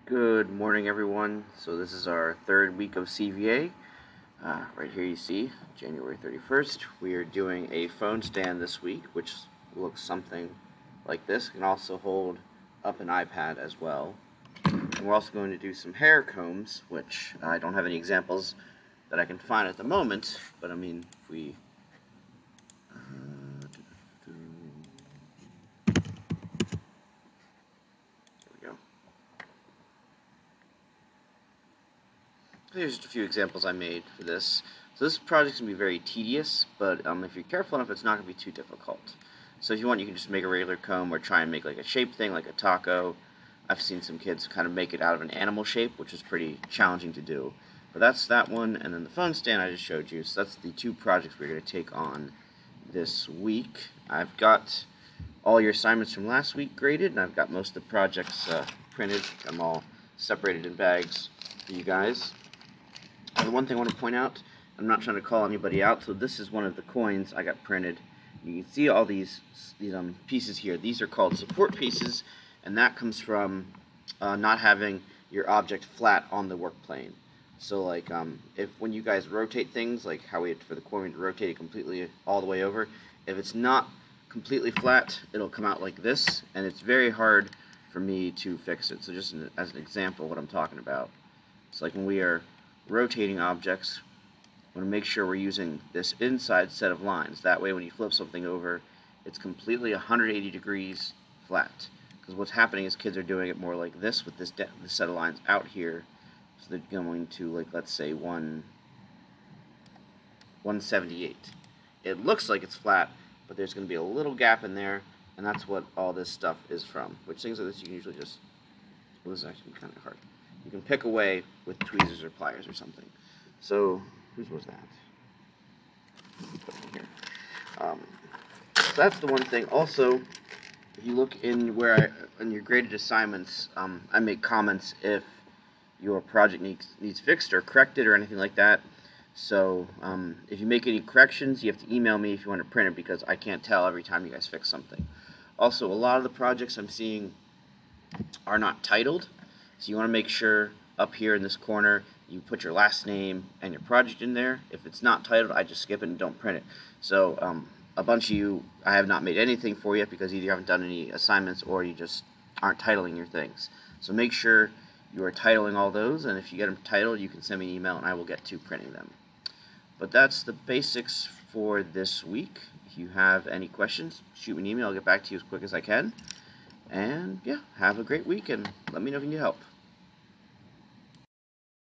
Good morning, everyone. So this is our third week of CVA. Right here you see January 31st. We are doing a phone stand this week, which looks something like this. It can also hold up an iPad as well. And we're also going to do some hair combs, which I don't have any examples that I can find at the moment, but I mean, if we there we go. Here's just a few examples I made for this. So this project's going to be very tedious, but if you're careful enough, it's not going to be too difficult. So if you want, you can just make a regular comb or try and make like a shape thing, like a taco. I've seen some kids kind of make it out of an animal shape, which is pretty challenging to do. But that's that one, and then the phone stand I just showed you. So that's the two projects we're going to take on this week. I've got all your assignments from last week graded, and I've got most of the projects printed. I'm all separated in bags for you guys. The one thing I want to point out, I'm not trying to call anybody out, so this is one of the coins I got printed. You can see all these pieces here. These are called support pieces, and that comes from not having your object flat on the work plane. So like if when you guys rotate things, like how we had for the coin to rotate it completely all the way over, if it's not completely flat, it'll come out like this, and it's very hard for me to fix it. So just as an example what I'm talking about. It's like when we are rotating objects, we want to make sure we're using this inside set of lines. That way when you flip something over, it's completely 180 degrees flat. Because what's happening is kids are doing it more like this with this set of lines out here. So they're going to, like, let's say 178. It looks like it's flat, but there's going to be a little gap in there, and that's what all this stuff is from. Which things like this you can usually just, well, this is actually kind of hard. You can pick away with tweezers or pliers or something. So, whose was that? Put it in here. So that's the one thing. Also, if you look in in your graded assignments, I make comments if your project needs fixed or corrected or anything like that. So if you make any corrections, you have to email me if you want to print it, because I can't tell every time you guys fix something. Also, a lot of the projects I'm seeing are not titled. So you want to make sure up here in this corner you put your last name and your project in there. If it's not titled, I just skip it and don't print it. So a bunch of you, I have not made anything for yet because either you haven't done any assignments or you just aren't titling your things. So make sure you are titling all those, and if you get them titled, you can send me an email and I will get to printing them. But that's the basics for this week. If you have any questions, shoot me an email. I'll get back to you as quick as I can. And yeah, have a great week, and let me know if you need help.